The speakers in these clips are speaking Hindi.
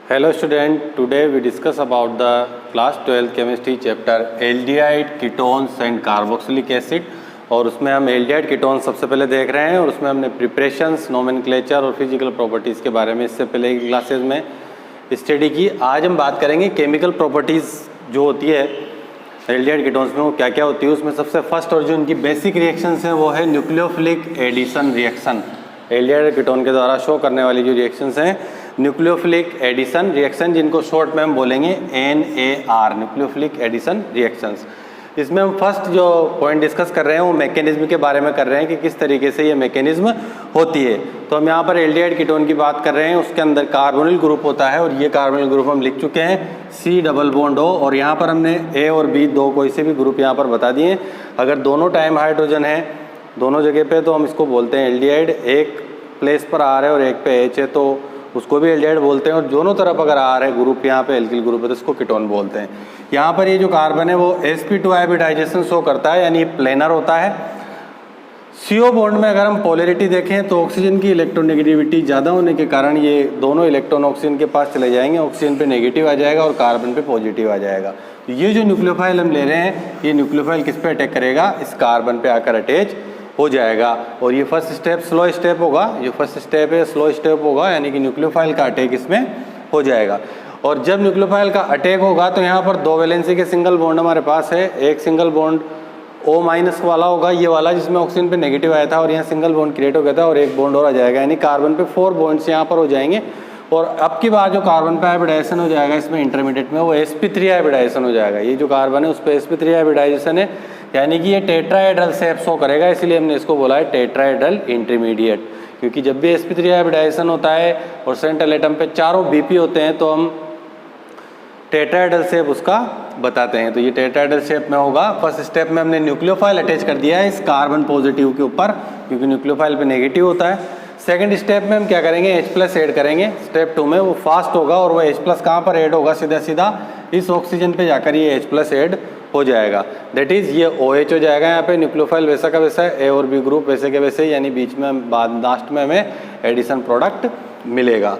Hello student, today we discuss about the class 12 chemistry chapter aldehyde ketones and carboxylic acid. और उसमें हम एल्डिहाइड कीटोन्स सबसे पहले देख रहे हैं और उसमें हमने प्रिपरेशंस, नोमेनक्लेचर और फिजिकल प्रॉपर्टीज़ के बारे में इससे पहले की क्लासेज में स्टडी की। आज हम बात करेंगे केमिकल प्रॉपर्टीज़ जो होती है एल्डिहाइड कीटोन्स में, वो क्या क्या होती है। उसमें सबसे फर्स्ट और जो उनकी बेसिक रिएक्शंस हैं वो है nucleophilic addition reaction. Aldehyde ketone के द्वारा शो करने वाली जो रिएक्शंस हैं न्यूक्लियोफिलिक एडिशन रिएक्शन, जिनको शॉर्ट में हम बोलेंगे NAR, न्यूक्लियोफिलिक एडिशन रिएक्शंस। इसमें हम फर्स्ट जो पॉइंट डिस्कस कर रहे हैं वो मैकेनिज्म के बारे में कर रहे हैं कि किस तरीके से ये मैकेनिज्म होती है। तो हम यहाँ पर एल्डिहाइड कीटोन की बात कर रहे हैं, उसके अंदर कार्बोनिल ग्रुप होता है और ये कार्बोनिल ग्रुप हम लिख चुके हैं C डबल बॉन्ड O, और यहाँ पर हमने A और B दो कोई से भी ग्रुप यहाँ पर बता दिए। अगर दोनों टाइम हाइड्रोजन है दोनों जगह पे तो हम इसको बोलते हैं एल्डिहाइड। एक प्लेस पर R है और एक पे H है तो उसको भी एल्डिहाइड बोलते हैं, और दोनों तरफ अगर R है ग्रुप यहाँ पे एल्किल ग्रुप है तो इसको कीटोन बोलते हैं। यहाँ पर ये जो कार्बन है वो sp2 हाइब्रिडाइजेशन शो करता है, यानी प्लेनर होता है। CO बॉन्ड में अगर हम पोलैरिटी देखें तो ऑक्सीजन की इलेक्ट्रोनेगेटिविटी ज़्यादा होने के कारण ये दोनों इलेक्ट्रॉन ऑक्सीजन के पास चले जाएंगे, ऑक्सीजन पे नेगेटिव आ जाएगा और कार्बन पे पॉजिटिव आ जाएगा। तो ये जो न्यूक्लियोफाइल हम ले रहे हैं ये न्यूक्लियोफाइल किस पे अटैक करेगा, इस कार्बन पे आकर अटैच हो जाएगा। और ये फर्स्ट स्टेप स्लो स्टेप होगा, ये फर्स्ट स्टेप है स्लो स्टेप होगा, यानी कि न्यूक्लियोफाइल का अटैक इसमें हो जाएगा। और जब न्यूक्लियोफाइल का अटैक होगा तो यहाँ पर दो वैलेंसी के सिंगल बॉन्ड हमारे पास है। एक सिंगल बॉन्ड O माइनस वाला होगा, ये वाला जिसमें ऑक्सीजन पे नेगेटिव आया था, और यहाँ सिंगल बॉन्ड क्रिएट हो गया था और एक बॉन्ड और आ जाएगा, यानी कार्बन पे 4 बॉन्ड्स यहाँ पर हो जाएंगे। और अब की बार जो कार्बन पे हाइब्रिडाइजेशन हो जाएगा इसमें इंटरमीडिएट में वो sp3 हाइब्रिडाइजेशन हो जाएगा। ये जो कार्बन है उस पर sp3 हाइब्रिडाइजेशन है, यानी कि ये टेट्राहेड्रल शेप शो करेगा, इसलिए हमने इसको बोला है टेट्राहेड्रल इंटरमीडिएट। क्योंकि जब भी sp3 हाइब्रिडाइजेशन होता है और सेंट्रल एटम पे चारों BP होते हैं तो हम टेट्राहेड्रल शेप उसका बताते हैं। तो ये टेट्राहेड्रल शेप में होगा। फर्स्ट स्टेप में हमने न्यूक्लियोफाइल अटैच कर दिया है इस कार्बन पॉजिटिव के ऊपर, क्योंकि न्यूक्लियोफाइल पे नेगेटिव होता है। सेकंड स्टेप में हम क्या करेंगे, H+ ऐड करेंगे। स्टेप 2 में वो फास्ट होगा और वो H+ कहाँ पर ऐड होगा, सीधा सीधा इस ऑक्सीजन पे जाकर ये H+ ऐड हो जाएगा। दैट इज ये OH हो जाएगा। यहाँ पे न्यूक्लियोफाइल वैसा का वैसा है, A और B ग्रुप वैसे के वैसे, यानी बीच में बाद लास्ट में हमें एडिशन प्रोडक्ट मिलेगा।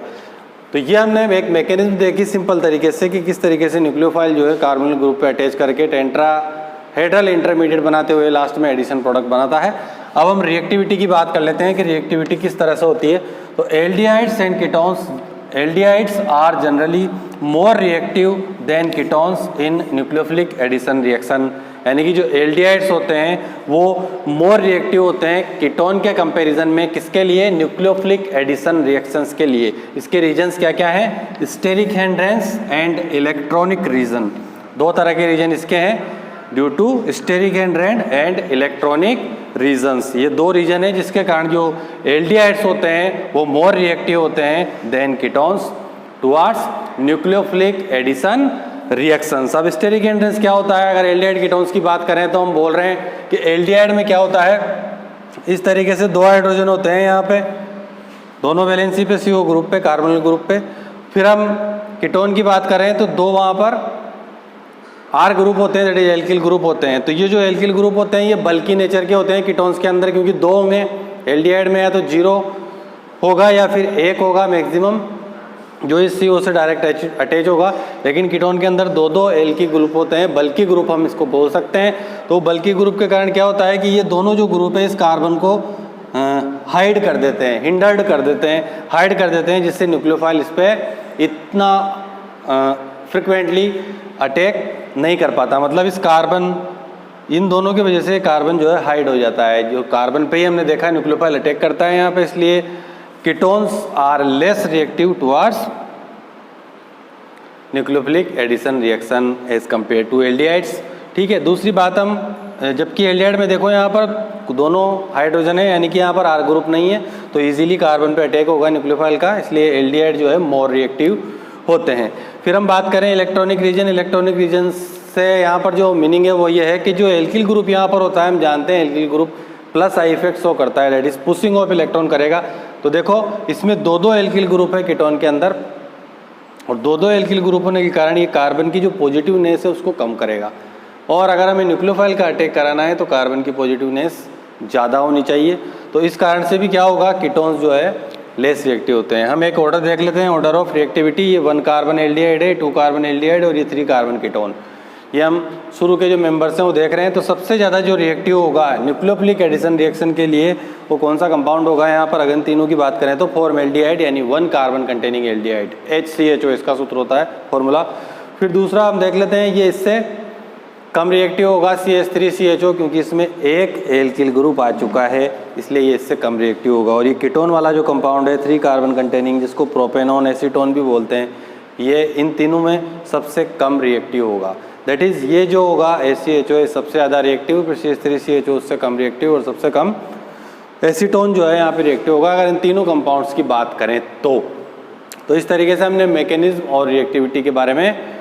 तो ये हमने एक मैकेनिज्म देखी सिंपल तरीके से कि किस तरीके से न्यूक्लियोफाइल जो है कार्बोनिल ग्रुप पे अटैच करके टेट्राहेड्रल इंटरमीडिएट बनाते हुए लास्ट में एडिशन प्रोडक्ट बनाता है। अब हम रिएक्टिविटी की बात कर लेते हैं कि रिएक्टिविटी किस तरह से होती है। तो aldehydes and ketones, aldehydes are generally more reactive than ketones in nucleophilic addition reaction, यानी कि जो एल्डिहाइड्स होते हैं वो मोर रिएक्टिव होते हैं कीटोन के कंपैरिजन में। किसके लिए, न्यूक्लियोफिलिक एडिशन रिएक्शंस के लिए। इसके रीजन्स क्या क्या हैं, steric hindrance and electronic reason. दो तरह के रीजन इसके हैं, due to steric hindrance and electronic reasons. ये दो रीजन है जिसके कारण जो एल्डिहाइड्स होते हैं वो मोर रिएक्टिव होते हैं than ketones towards nucleophilic addition reactions. अब स्टेरिक हिंड्रेंस क्या होता है, अगर एल्डिहाइड कीटोन्स की बात करें तो हम बोल रहे हैं कि एल्डिहाइड में क्या होता है, इस तरीके से दो हाइड्रोजन होते हैं यहाँ पे दोनों वैलेंसी पे CO ग्रुप पे, कार्बोनिल ग्रुप पे। फिर हम कीटोन की बात करें तो दो वहाँ पर R ग्रुप होते हैं, दैट इज एल्किल ग्रुप होते हैं। तो ये जो एल्किल ग्रुप होते हैं ये बल्की नेचर के होते हैं कीटोन्स के अंदर, क्योंकि दो होंगे। एल्डिहाइड में या तो 0 होगा या फिर 1 होगा मैक्सिमम, जो इस CO से डायरेक्ट अटैच होगा। लेकिन कीटोन के अंदर दो दो एल्की ग्रुप होते हैं, बल्की ग्रुप हम इसको बोल सकते हैं। तो बल्की ग्रुप के कारण क्या होता है कि ये दोनों जो ग्रुप है इस कार्बन को हाइड कर देते हैं, हिंडर्ड कर देते हैं, हाइड कर देते हैं, जिससे न्यूक्लियोफाइल इस पर इतना फ्रिक्वेंटली अटैक नहीं कर पाता। मतलब इस कार्बन, इन दोनों की वजह से कार्बन जो है हाइड हो जाता है। जो कार्बन पे ही हमने देखा है न्यूक्लियोफाइल अटैक करता है यहाँ पे, इसलिए ketones are less reactive towards nucleophilic addition reaction as compare to aldehydes. ठीक है। दूसरी बात हम, जबकि एल्डिहाइड में देखो यहाँ पर दोनों हाइड्रोजन है, यानी कि यहाँ पर R ग्रुप नहीं है, तो इजीली कार्बन पे अटैक होगा न्यूक्लियोफाइल का, इसलिए एल्डिहाइड जो है मोर रिएक्टिव होते हैं। फिर हम बात करें इलेक्ट्रॉनिक रीजन। इलेक्ट्रॉनिक रीजन से यहाँ पर जो मीनिंग है वो ये है कि जो एल्किल ग्रुप यहाँ पर होता है, हम जानते हैं alkyl group plus I effect show करता है, that is pushing of electron करेगा। तो देखो इसमें दो दो एल्किल ग्रुप है कीटोन के अंदर, और दो दो एल्किल ग्रुप होने के कारण ये कार्बन की जो पॉजिटिवनेस है उसको कम करेगा। और अगर हमें न्यूक्लियोफाइल का अटैक कराना है तो कार्बन की पॉजिटिवनेस ज़्यादा होनी चाहिए। तो इस कारण से भी क्या होगा, कीटोन्स जो है लेस रिएक्टिव होते हैं। हम एक ऑर्डर देख लेते हैं, ऑर्डर ऑफ रिएक्टिविटी। ये 1 कार्बन एल्डिहाइड है, 2 कार्बन एल्डिहाइड और ये 3 कार्बन कीटोन। ये हम शुरू के जो मेंबर्स हैं वो देख रहे हैं। तो सबसे ज़्यादा जो रिएक्टिव होगा न्यूक्लियोफिलिक एडिशन रिएक्शन के लिए वो कौन सा कंपाउंड होगा? यहाँ पर अगर इन तीनों की बात करें तो फॉर्मल्डिहाइड यानी 1 कार्बन कंटेनिंग एल्डिहाइड, HCHO इसका सूत्र होता है फॉर्मूला। फिर दूसरा हम देख लेते हैं, ये इससे कम रिएक्टिव होगा CH3CHO, क्योंकि इसमें एक एल्किल ग्रुप आ चुका है इसलिए ये इससे कम रिएक्टिव होगा। और ये कीटोन वाला जो कंपाउंड है 3 कार्बन कंटेनिंग, जिसको प्रोपेनॉन एसीटोन भी बोलते हैं, ये इन तीनों में सबसे कम रिएक्टिव होगा। दैट इज़ ये जो होगा HCHO सबसे ज़्यादा रिएक्टिव, फिर CH3CHO उससे कम रिएक्टिव और सबसे कम एसीटोन जो है यहाँ पे रिएक्टिव होगा अगर इन तीनों कंपाउंड्स की बात करें तो इस तरीके से हमने मैकेनिज्म और रिएक्टिविटी के बारे में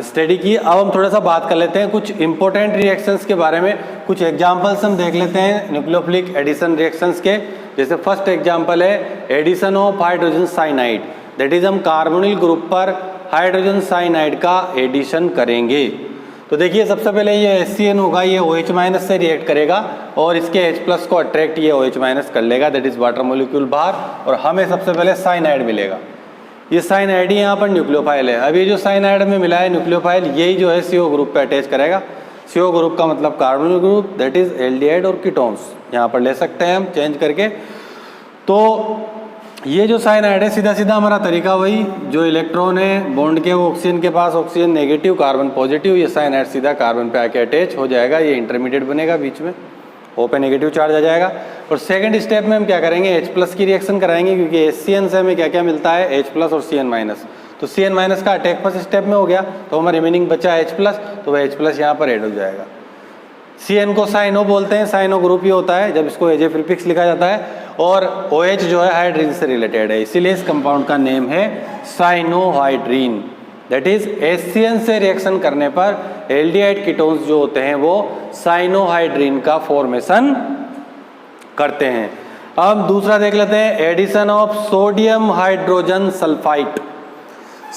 स्टडी की। अब हम थोड़ा सा बात कर लेते हैं कुछ इंपॉर्टेंट रिएक्शंस के बारे में। कुछ एग्जांपल्स हम देख लेते हैं न्यूक्लियोफिलिक एडिशन रिएक्शंस के। जैसे फर्स्ट एग्जांपल है addition of hydrogen cyanide. That is हम कार्बोनिल ग्रुप पर हाइड्रोजन साइनाइड का एडिशन करेंगे। तो देखिए सबसे पहले ये HCN होगा, ये OH- से रिएक्ट करेगा और इसके H+ को अट्रैक्ट ये OH- कर लेगा, दैट इज वाटर मोलिक्यूल बाहर, और हमें सबसे पहले साइनाइड मिलेगा। ये साइनाइड ही यहाँ पर न्यूक्लियोफाइल है। अब ये जो साइनाइड में मिला है न्यूक्लियोफाइल, यही जो है CO ग्रुप पे अटैच करेगा। CO ग्रुप का मतलब carbonyl group, that is aldehyde और कीटोन्स यहाँ पर ले सकते हैं हम चेंज करके। तो ये जो साइनाइड है सीधा सीधा हमारा तरीका वही, जो इलेक्ट्रॉन है बॉन्ड के वो ऑक्सीजन के पास, ऑक्सीजन नेगेटिव कार्बन पॉजिटिव, ये साइनाइड सीधा कार्बन पे आके अटैच हो जाएगा, ये इंटरमीडिएट बनेगा बीच में, O पे नेगेटिव चार्ज आ जाएगा। और सेकंड स्टेप में हम क्या करेंगे, H+ की रिएक्शन कराएंगे, क्योंकि HCN से हमें क्या क्या मिलता है, H+ और CN-। तो CN- का अटैक फर्स्ट स्टेप में हो गया, तो हमारा रिमेनिंग बचा H+, तो वह H+ यहाँ पर ऐड हो जाएगा। CN को साइनो बोलते हैं, साइनो ग्रुप ही होता है जब इसको एज ए प्रीफिक्स लिखा जाता है, और OH जो है हाइड्रीन से रिलेटेड है, इसीलिए इस कंपाउंड का नेम है साइनोहाइड्रीन। दैट इज HCN से रिएक्शन करने पर एल्डिहाइड कीटोन्स जो होते हैं वो साइनोहाइड्रीन का फॉर्मेशन करते हैं। अब दूसरा देख लेते हैं addition of sodium hydrogen sulphide.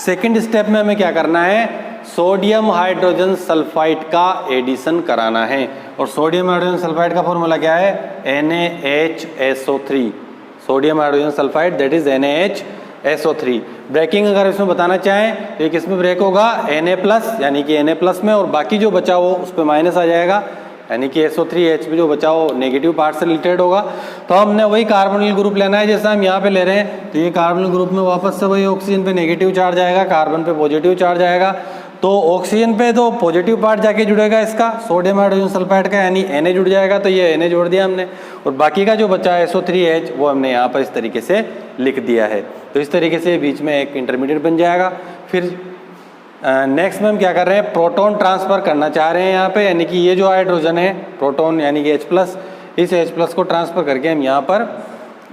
Second step में हमें क्या करना है, सोडियम हाइड्रोजन सल्फाइड का एडिशन कराना है। और सोडियम हाइड्रोजन सल्फाइड का फॉर्मूला क्या है, NaHSO3। Sodium hydrogen sulphide that is NaHSO3। Breaking अगर इसमें बताना चाहें तो ये किस में ब्रेक होगा, Na+ यानी कि Na+ में, और बाकी जो बचा हो उस पर माइनस आ जाएगा, यानी कि SO3H में जो बचा हो नेगेटिव पार्ट से रिलेटेड होगा। तो हमने वही कार्बोनिल ग्रुप लेना है जैसा हम यहाँ पे ले रहे हैं। तो ये कार्बोनिल ग्रुप में वापस से वही ऑक्सीजन पे नेगेटिव चार्ज आएगा, कार्बन पे पॉजिटिव चार्ज आएगा। तो ऑक्सीजन पे तो पॉजिटिव पार्ट जाके जुड़ेगा इसका सोडियम हाइड्रोजन सल्फाइड का, यानी Na जुड़ जाएगा, तो ये Na जोड़ दिया हमने, और बाकी का जो बचा है SO3H वो हमने यहाँ पर इस तरीके से लिख दिया है। तो इस तरीके से बीच में एक इंटरमीडिएट बन जाएगा। फिर नेक्स्ट में हम क्या कर रहे हैं, प्रोटॉन ट्रांसफ़र करना चाह रहे हैं यहाँ पे, यानी कि ये जो हाइड्रोजन है प्रोटॉन यानी कि H+, इस H+ को ट्रांसफ़र करके हम यहाँ पर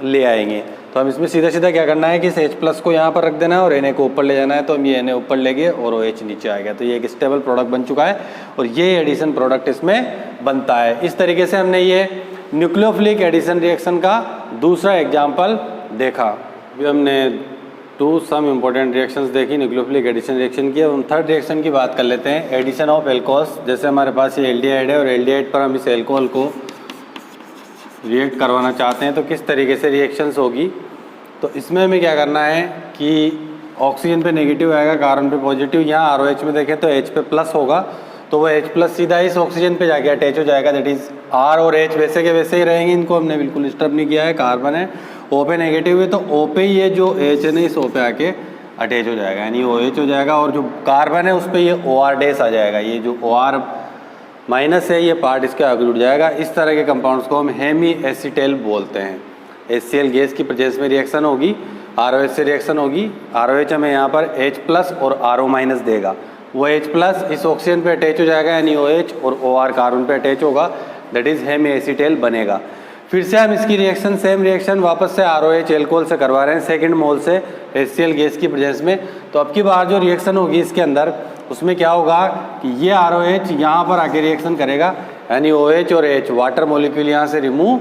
ले आएंगे। तो हम इसमें सीधा सीधा क्या करना है कि इस H+ को यहाँ पर रख देना है और Na को ऊपर ले जाना है। तो हम ये Na ऊपर ले गए और OH नीचे आ गया। तो ये एक स्टेबल प्रोडक्ट बन चुका है और ये एडिशन प्रोडक्ट इसमें बनता है। इस तरीके से हमने ये न्यूक्लियोफिलिक एडिशन रिएक्शन का दूसरा एग्जाम्पल देखा। अभी हमने सम इम्पोर्टेंट रिएक्शंस देखी, न्यूक्लियोफिलिक एडिशन रिएक्शन की। अब हम थर्ड रिएक्शन की बात कर लेते हैं, एडिशन ऑफ एल्कोहल्स। जैसे हमारे पास ये एल्डिहाइड है और एल्डिहाइड पर हम इस एल्कोहल को रिएक्ट करवाना चाहते हैं तो किस तरीके से रिएक्शंस होगी। तो इसमें हमें क्या करना है कि ऑक्सीजन पे नेगेटिव आएगा, कार्बन पे पॉजिटिव। यहाँ ROH में देखें तो H पे प्लस होगा, तो वो H+ सीधा इस ऑक्सीजन पे जाके अटैच हो जाएगा। दैट इज R और H वैसे के वैसे ही रहेंगे, इनको हमने बिल्कुल डिस्टर्ब नहीं किया है। कार्बन है, O पे नेगेटिव है, तो O पे ये जो H है ना इस O पे आके अटैच हो जाएगा, यानी OH हो जाएगा। और जो कार्बन है उस पर ये OR- आ जाएगा, ये जो OR- है ये पार्ट इसके आगे जुड़ जाएगा। इस तरह के कंपाउंड्स को हम हेमी एसिटेल बोलते हैं। HCl गैस की प्रेजेंस में रिएक्शन होगी, ROH से रिएक्शन होगी। ROH हमें यहाँ पर H+ और RO- देगा। वो H+ इस ऑक्सीजन पे अटैच हो जाएगा, यानी OH, और OR कार्बन पे अटैच होगा, दैट इज हेमी एसिटेल बनेगा। फिर से हम इसकी रिएक्शन सेम रिएक्शन वापस से ROH एल्कोहल से करवा रहे हैं, सेकंड मोल से HCl गैस की प्रेजेंस में। तो अब की बार जो रिएक्शन होगी इसके अंदर, उसमें क्या होगा कि ये ROH यहाँ पर आके रिएक्शन करेगा, यानी OH और H वाटर मॉलिक्यूल यहाँ से रिमूव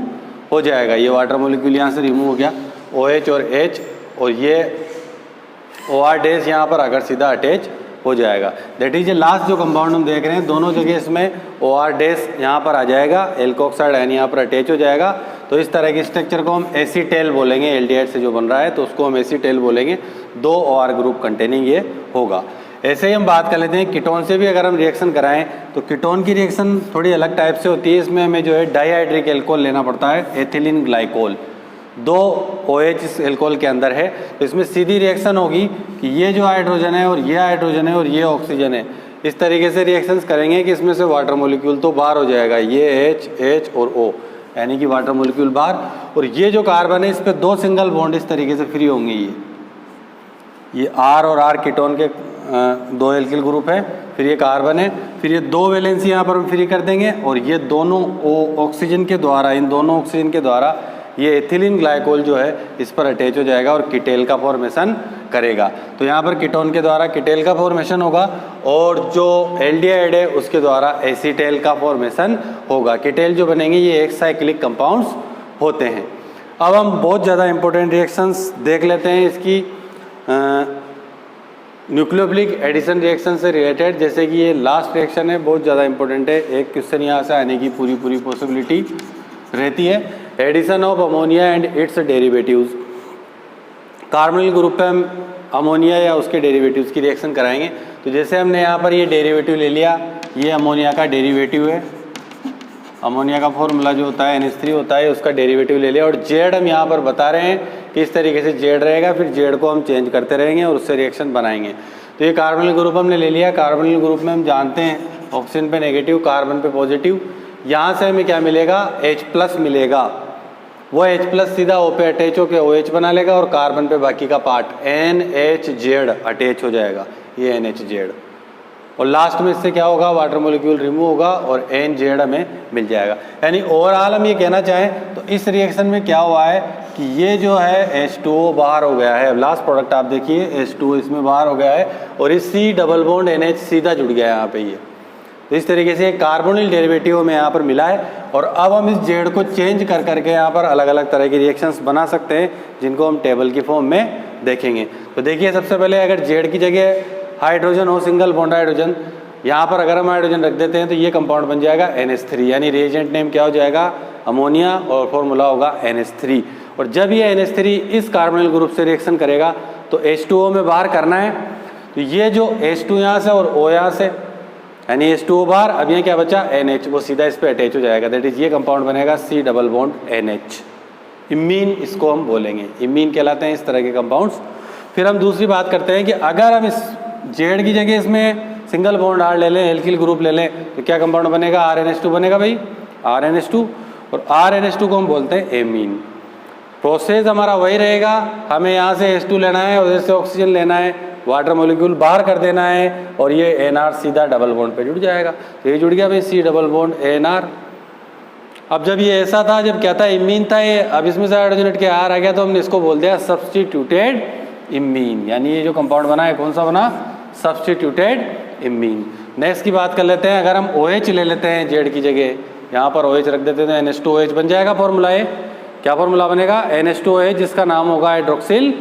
हो जाएगा। ये वाटर मॉलिक्यूल यहाँ से रिमूव हो गया, OH और H, और ये OR- यहाँ पर आकर सीधा अटैच हो जाएगा। दैट इज ये लास्ट जो कंपाउंड हम देख रहे हैं, दोनों जगह इसमें OR- यहाँ पर आ जाएगा, एल्कोक्साइड आयन यहाँ पर अटैच हो जाएगा। तो इस तरह के स्ट्रक्चर को हम एसीटेल बोलेंगे, एल्डिहाइड से जो बन रहा है तो उसको हम एसीटेल बोलेंगे। 2 OR ग्रुप कंटेनिंग ये होगा। ऐसे ही हम बात कर लेते हैं कीटोन से भी अगर हम रिएक्शन कराएं तो कीटोन की रिएक्शन थोड़ी अलग टाइप से होती है। इसमें हमें जो है डाइहाइड्रिक एल्कोहल लेना पड़ता है, एथिलीन ग्लाइकोल। 2 OH इस एल्कोहल के अंदर है, तो इसमें सीधी रिएक्शन होगी कि ये जो हाइड्रोजन है और ये हाइड्रोजन है और ये ऑक्सीजन है, इस तरीके से रिएक्शंस करेंगे कि इसमें से वाटर मॉलिक्यूल तो बाहर हो जाएगा, ये H और O, यानी कि वाटर मॉलिक्यूल बाहर, और ये जो कार्बन है इस पर 2 सिंगल बॉन्ड इस तरीके से फ्री होंगे। ये R और R कीटोन के 2 एल्किल ग्रुप है, फिर ये कार्बन है, फिर ये 2 वैलेंसी यहाँ पर हम फ्री कर देंगे और ये दोनों ऑक्सीजन के द्वारा, इन दोनों ऑक्सीजन के द्वारा ये एथिलीन ग्लाइकोल जो है इस पर अटैच हो जाएगा और कीटेल का फॉर्मेशन करेगा। तो यहाँ पर कीटोन के द्वारा कीटेल का फॉर्मेशन होगा और जो एल्डिहाइड है उसके द्वारा एसीटेल का फॉर्मेशन होगा। कीटेल जो बनेंगे ये एक साइक्लिक कंपाउंड्स होते हैं। अब हम बहुत ज़्यादा इंपॉर्टेंट रिएक्शंस देख लेते हैं इसकी न्यूक्लियोफिलिक एडिशन रिएक्शन से रिलेटेड। जैसे कि ये लास्ट रिएक्शन है, बहुत ज़्यादा इंपॉर्टेंट है, एक क्वेश्चन यहाँ से आने की पूरी पॉसिबिलिटी रहती है। Addition of ammonia and its derivatives. Carbonyl group पे हम अमोनिया या उसके डेरिवेटिव्स की रिएक्शन कराएंगे। तो जैसे हमने यहाँ पर ये डेरिवेटिव ले लिया, ये अमोनिया का डेरिवेटिव है, अमोनिया का फॉर्मूला जो होता है NH3 होता है, उसका डेरिवेटिव ले लिया और जेड हम यहाँ पर बता रहे हैं कि इस तरीके से जेड रहेगा, फिर जेड को हम चेंज करते रहेंगे और उससे रिएक्शन बनाएंगे। तो ये कार्बोनिल ग्रुप हमने ले लिया। कार्बोनिल ग्रुप में हम जानते हैं ऑक्सीजन पे नेगेटिव, कार्बन पे पॉजिटिव। यहाँ से हमें क्या मिलेगा, H+ मिलेगा। वो H+ सीधा O पे अटैच होकर OH बना लेगा और कार्बन पे बाकी का पार्ट NHZ अटैच हो जाएगा, ये NHZ। और लास्ट में इससे क्या होगा, वाटर मॉलिक्यूल रिमूव होगा और NZ हमें मिल जाएगा। यानी ओवरऑल हम ये कहना चाहें तो इस रिएक्शन में क्या हुआ है कि ये जो है H2O बाहर हो गया है। अब लास्ट प्रोडक्ट आप देखिए, H2O इसमें बाहर हो गया है और इस C डबल बॉन्ड NH सीधा जुड़ गया है यहाँ पे ये। तो इस तरीके से कार्बोनिल डेरिवेटिव हमें यहाँ पर मिला है और अब हम इस जेड को चेंज कर करके यहाँ पर अलग अलग तरह की रिएक्शंस बना सकते हैं, जिनको हम टेबल की फॉर्म में देखेंगे। तो देखिए, सबसे पहले अगर जेड की जगह हाइड्रोजन हो, सिंगल बॉन्ड हाइड्रोजन, यहाँ पर अगर हम हाइड्रोजन रख देते हैं तो ये कंपाउंड बन जाएगा NH3, यानी रिएजेंट नेम क्या हो जाएगा, अमोनिया, और फॉर्मूला होगा NH3। और जब ये NH3 इस कार्बोनिल ग्रुप से रिएक्शन करेगा तो H2O में बाहर करना है, तो ये जो H2 यहाँ से और O यहाँ से, यानी H2O बाहर, अब यहाँ क्या बचा, NH, वो सीधा इस पे अटैच हो जाएगा। दैट इज ये कंपाउंड बनेगा C double bond NH। Imine इसको हम बोलेंगे, इमीन कहलाते हैं इस तरह के कंपाउंड्स। फिर हम दूसरी बात करते हैं कि अगर हम इस जेड की जगह इसमें सिंगल बॉन्ड R ले लें, एल्किल ग्रुप ले लें, तो क्या कंपाउंड बनेगा, RNH2 बनेगा भाई, RNH2। और RNH2 को हम बोलते हैं एमीन। प्रोसेस हमारा वही रहेगा, हमें यहाँ से H2 लेना है और उधर से ऑक्सीजन लेना है, वाटर मॉलिक्यूल बाहर कर देना है और ये NR सीधा डबल बॉन्ड पे जुड़ जाएगा। तो ये जुड़ गया भाई C डबल बॉन्ड NR। अब जब ये ऐसा था, जब क्या था, इमीन था ये, अब इसमें से हाइड्रोजन हट के R आ गया तो हमने इसको बोल दिया सब्स्टिट्यूटेड इमीन। यानी ये जो कंपाउंड बना है कौन सा बना, सब्स्टिट्यूटेड इमीन। नेक्स्ट की बात कर लेते हैं, अगर हम OH ले लेते हैं जेड की जगह, यहाँ पर OH रख देते हैं, NH2OH बन जाएगा फॉर्मूला। है क्या फॉर्मूला बनेगा, NH2OH, जिसका नाम होगा हाइड्रोक्सिल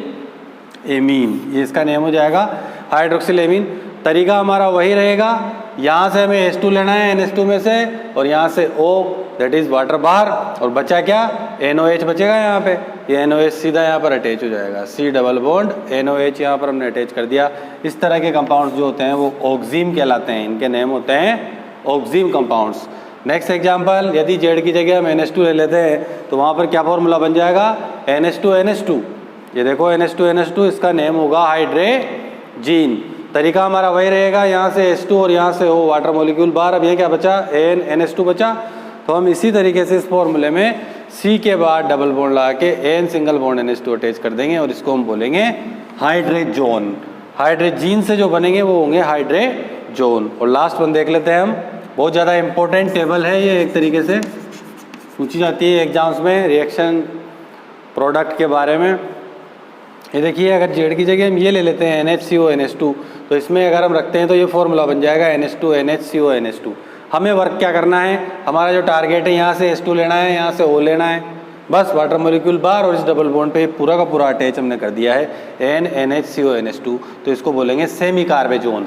एमीन। ये इसका नेम हो जाएगा हाइड्रोक्सिल एमीन। तरीका हमारा वही रहेगा, यहाँ से हमें H2 लेना है NH2 में से और यहाँ से O, दैट इज वाटर बाहर, और बचा क्या, NOH बचेगा यहाँ पे। ये NOH सीधा यहाँ पर अटैच हो जाएगा, C डबल बॉन्ड NOH यहाँ पर हमने अटैच कर दिया। इस तरह के कंपाउंड्स जो होते हैं वो ऑक्सीम कहलाते हैं, इनके नेम होते हैं ऑक्सीम कंपाउंड्स। नेक्स्ट एग्जाम्पल, यदि जेड की जगह हम NH2 ले लेते हैं तो वहाँ पर क्या फॉर्मूला बन जाएगा, NH2NH2। ये देखो NH2NH2, इसका नेम होगा हाइड्रेजीन। तरीका हमारा वही रहेगा, यहाँ से H2 और यहाँ से O, वाटर मॉलिक्यूल बाहर। अब ये क्या बचा, NH2 बचा। तो हम इसी तरीके से इस फॉर्मूले में C के बाद डबल बॉन्ड लगा के N single bond NH2 attach कर देंगे और इसको हम बोलेंगे हाइड्रेजोन। हाइड्रेजीन से जो बनेंगे वो होंगे हाइड्रेजोन। और लास्ट वन देख लेते हैं हम, बहुत ज़्यादा इंपॉर्टेंट टेबल है ये, एक तरीके से पूछी जाती है एग्जाम्स में रिएक्शन प्रोडक्ट के बारे में। ये देखिए, अगर जेड की जगह हम ये ले लेते हैं NHCO NH2, तो इसमें अगर हम रखते हैं तो ये फॉर्मूला बन जाएगा NH2 NHCO NH2। हमें वर्क क्या करना है, हमारा जो टारगेट है, यहाँ से H2 लेना है, यहाँ से O लेना है, बस वाटर मॉलिक्यूल बाहर और इस डबल बॉन्ड पे पूरा का पूरा अटैच हमने कर दिया है NHCO NH2। तो इसको बोलेंगे सेमी कार्बेजोन।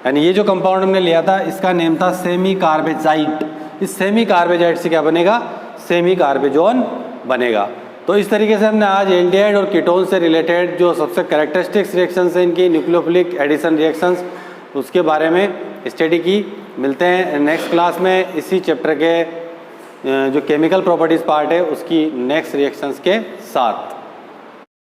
यानी ये जो कंपाउंड हमने लिया था इसका नेम था सेमी कार्बेजाइट। इस सेमी कार्बेजाइट से क्या बनेगा, सेमी कार्बेजोन बनेगा। तो इस तरीके से हमने आज एल्डिहाइड और कीटोन से रिलेटेड जो सबसे कैरेक्टरिस्टिक्स रिएक्शंस हैं इनकी, न्यूक्लियोफिलिक एडिशन रिएक्शंस, उसके बारे में स्टडी की। मिलते हैं नेक्स्ट क्लास में इसी चैप्टर के जो केमिकल प्रॉपर्टीज़ पार्ट है उसकी नेक्स्ट रिएक्शंस के साथ।